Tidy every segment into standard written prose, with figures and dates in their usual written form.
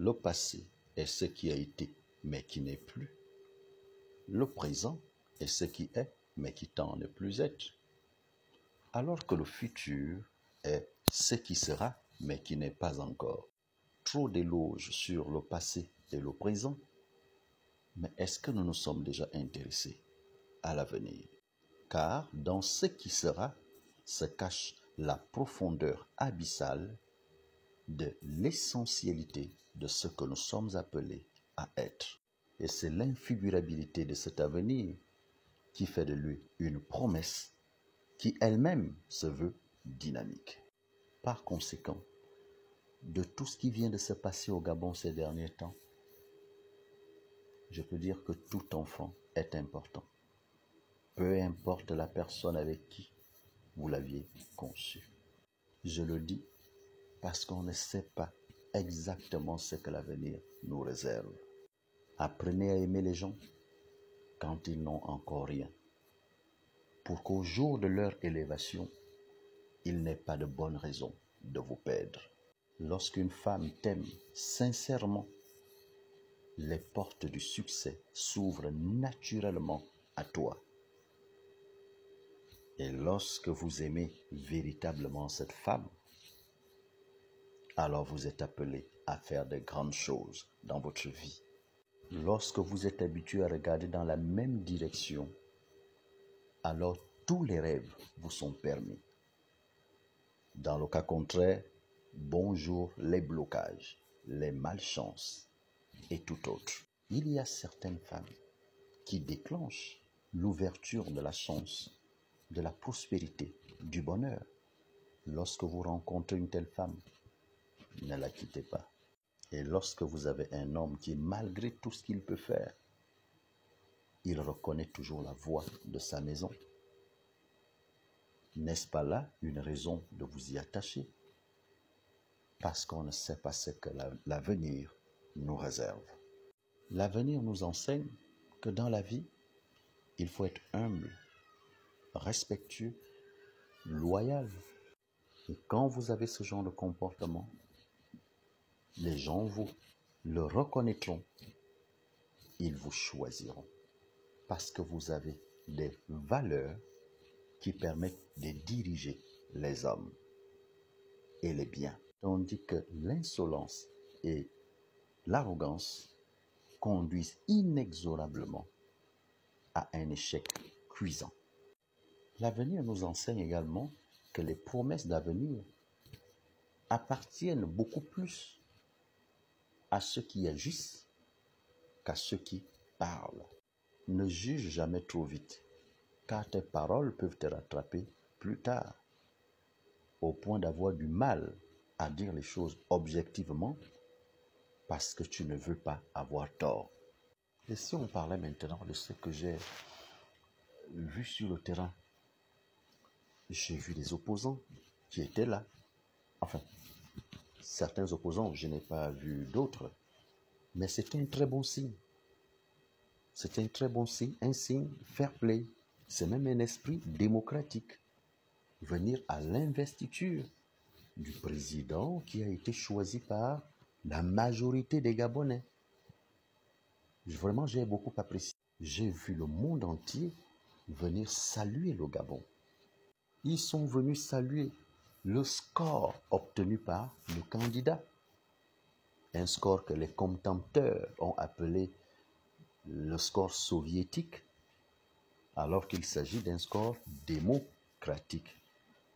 Le passé est ce qui a été, mais qui n'est plus. Le présent est ce qui est, mais qui tend à ne plus être. Alors que le futur est ce qui sera, mais qui n'est pas encore. Trop d'éloges sur le passé et le présent, mais est-ce que nous nous sommes déjà intéressés à l'avenir? Car dans ce qui sera se cache la profondeur abyssale de l'essentialité de ce que nous sommes appelés à être. Et c'est l'infigurabilité de cet avenir qui fait de lui une promesse qui elle-même se veut dynamique. Par conséquent, de tout ce qui vient de se passer au Gabon ces derniers temps, je peux dire que tout enfant est important. Peu importe la personne avec qui vous l'aviez conçu. Je le dis parce qu'on ne sait pas exactement ce que l'avenir nous réserve. Apprenez à aimer les gens quand ils n'ont encore rien, pour qu'au jour de leur élévation, il n'ait pas de bonne raison de vous perdre. Lorsqu'une femme t'aime sincèrement, les portes du succès s'ouvrent naturellement à toi. Et lorsque vous aimez véritablement cette femme, alors vous êtes appelé à faire de grandes choses dans votre vie. Lorsque vous êtes habitué à regarder dans la même direction, alors tous les rêves vous sont permis. Dans le cas contraire, bonjour les blocages, les malchances et tout autre. Il y a certaines femmes qui déclenchent l'ouverture de la chance, de la prospérité, du bonheur. Lorsque vous rencontrez une telle femme, ne la quittez pas. Et lorsque vous avez un homme qui, malgré tout ce qu'il peut faire, il reconnaît toujours la voix de sa maison, n'est-ce pas là une raison de vous y attacher? Parce qu'on ne sait pas ce que l'avenir nous réserve. L'avenir nous enseigne que dans la vie, il faut être humble, respectueux, loyal. Et quand vous avez ce genre de comportement, les gens vous le reconnaîtront. Ils vous choisiront. Parce que vous avez des valeurs qui permettent de diriger les hommes et les biens. Tandis que l'insolence et l'arrogance conduisent inexorablement à un échec cuisant. L'avenir nous enseigne également que les promesses d'avenir appartiennent beaucoup plus à ceux qui agissent qu'à ceux qui parlent. Ne juge jamais trop vite, car tes paroles peuvent te rattraper plus tard, au point d'avoir du mal à dire les choses objectivement parce que tu ne veux pas avoir tort. Et si on parlait maintenant de ce que j'ai vu sur le terrain, j'ai vu des opposants qui étaient là. Enfin, certains opposants, je n'ai pas vu d'autres, mais c'était un très bon signe. C'était un très bon signe, un signe fair play. C'est même un esprit démocratique. Venir à l'investiture du président qui a été choisi par la majorité des Gabonais. Vraiment, j'ai beaucoup apprécié. J'ai vu le monde entier venir saluer le Gabon. Ils sont venus saluer le score obtenu par le candidat. Un score que les commentateurs ont appelé le score soviétique, alors qu'il s'agit d'un score démocratique.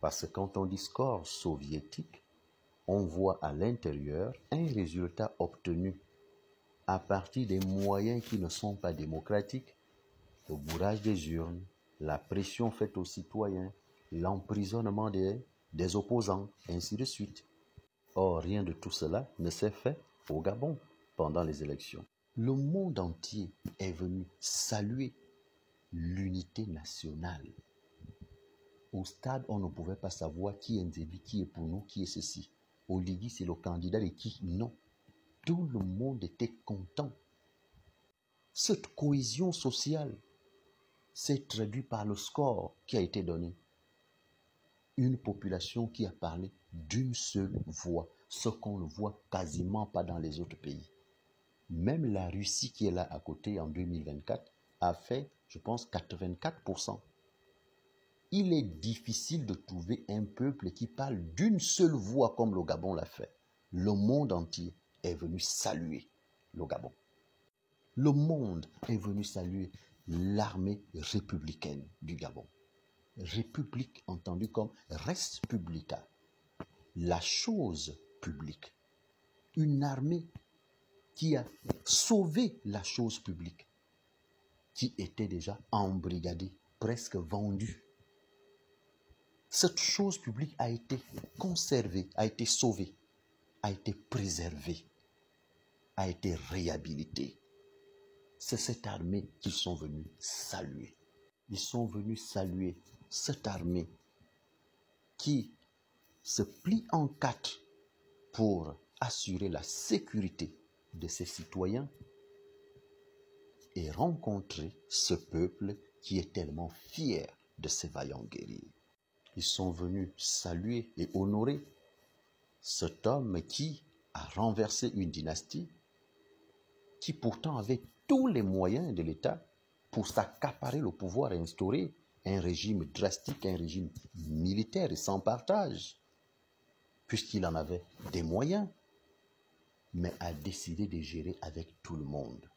Parce que quand on dit score soviétique, on voit à l'intérieur un résultat obtenu à partir des moyens qui ne sont pas démocratiques, le bourrage des urnes, la pression faite aux citoyens, l'emprisonnement des opposants, ainsi de suite. Or, rien de tout cela ne s'est fait au Gabon pendant les élections. Le monde entier est venu saluer l'unité nationale. Au stade, on ne pouvait pas savoir qui est Nzébi, qui est pour nous, qui est ceci. Oligui, c'est le candidat de qui? Non. Tout le monde était content. Cette cohésion sociale s'est traduite par le score qui a été donné. Une population qui a parlé d'une seule voix, ce qu'on ne voit quasiment pas dans les autres pays. Même la Russie qui est là à côté en 2024 a fait, je pense, 84%. Il est difficile de trouver un peuple qui parle d'une seule voix comme le Gabon l'a fait. Le monde entier est venu saluer le Gabon. Le monde est venu saluer l'armée républicaine du Gabon. République entendue comme res publica, la chose publique. Une armée qui a sauvé la chose publique, qui était déjà embrigadée, presque vendue. Cette chose publique a été conservée, a été sauvée, a été préservée, a été réhabilitée. C'est cette armée qu'ils sont venus saluer. Ils sont venus saluer cette armée qui se plie en quatre pour assurer la sécurité de ses citoyens et rencontrer ce peuple qui est tellement fier de ses vaillants guerriers. Ils sont venus saluer et honorer cet homme qui a renversé une dynastie, qui pourtant avait tous les moyens de l'État pour s'accaparer le pouvoir et instaurer un régime drastique, un régime militaire et sans partage, puisqu'il en avait des moyens, mais a décidé de gérer avec tout le monde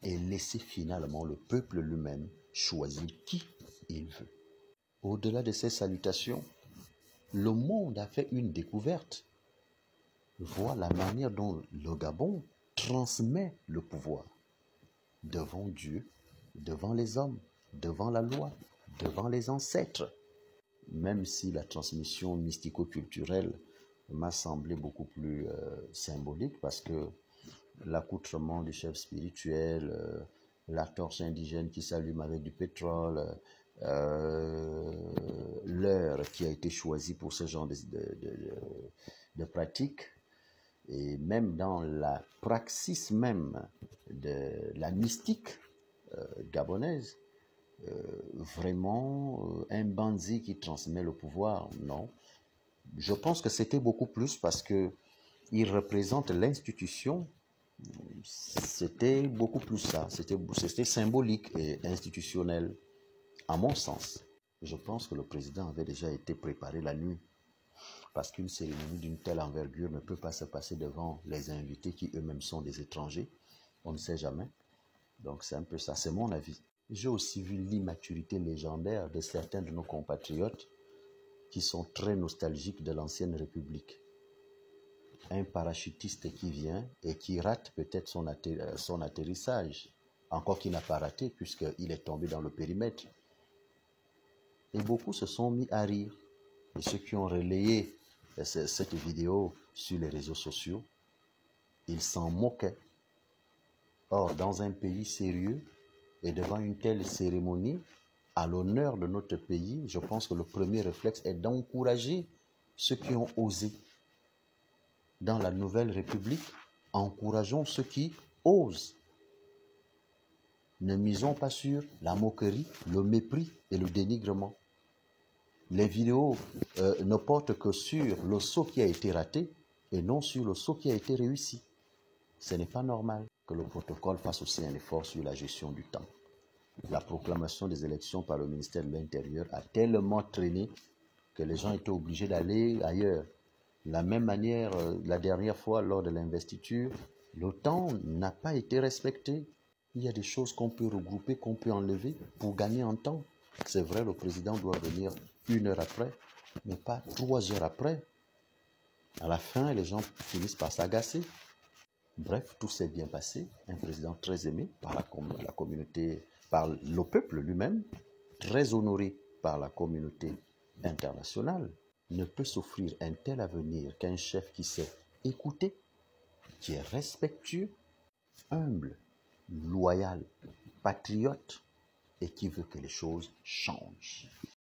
et laisser finalement le peuple lui-même choisir qui il veut. Au-delà de ces salutations, le monde a fait une découverte. Voit la manière dont le Gabon transmet le pouvoir devant Dieu, devant les hommes, devant la loi, devant les ancêtres. Même si la transmission mystico-culturelle m'a semblé beaucoup plus symbolique, parce que l'accoutrement du chef spirituel, la torche indigène qui s'allume avec du pétrole, l'heure qui a été choisie pour ce genre de pratique, et même dans la praxis même de la mystique gabonaise, vraiment un bandit qui transmet le pouvoir, non. Je pense que c'était beaucoup plus parce que il représente l'institution. C'était beaucoup plus ça, c'était symbolique et institutionnel, à mon sens. Je pense que le président avait déjà été préparé la nuit, parce qu'une cérémonie d'une telle envergure ne peut pas se passer devant les invités qui eux-mêmes sont des étrangers. On ne sait jamais. Donc c'est un peu ça, c'est mon avis. J'ai aussi vu l'immaturité légendaire de certains de nos compatriotes qui sont très nostalgiques de l'ancienne République. Un parachutiste qui vient et qui rate peut-être son atterrissage, encore qu'il n'a pas raté puisqu'il est tombé dans le périmètre. Et beaucoup se sont mis à rire. Et ceux qui ont relayé cette vidéo sur les réseaux sociaux, ils s'en moquaient. Or, dans un pays sérieux et devant une telle cérémonie, à l'honneur de notre pays, je pense que le premier réflexe est d'encourager ceux qui ont osé. Dans la nouvelle République, encourageons ceux qui osent. Ne misons pas sur la moquerie, le mépris et le dénigrement. Les vidéos ne portent que sur le saut qui a été raté et non sur le saut qui a été réussi. Ce n'est pas normal que le protocole fasse aussi un effort sur la gestion du temps. La proclamation des élections par le ministère de l'Intérieur a tellement traîné que les gens étaient obligés d'aller ailleurs. De la même manière, la dernière fois, lors de l'investiture, le temps n'a pas été respecté. Il y a des choses qu'on peut regrouper, qu'on peut enlever pour gagner en temps. C'est vrai, le président doit venir 1 heure après, mais pas 3 heures après. À la fin, les gens finissent par s'agacer. Bref, tout s'est bien passé. Un président très aimé par la communauté, par le peuple lui-même, très honoré par la communauté internationale. Ne peut s'offrir un tel avenir qu'un chef qui sait écouter, qui est respectueux, humble, loyal, patriote et qui veut que les choses changent.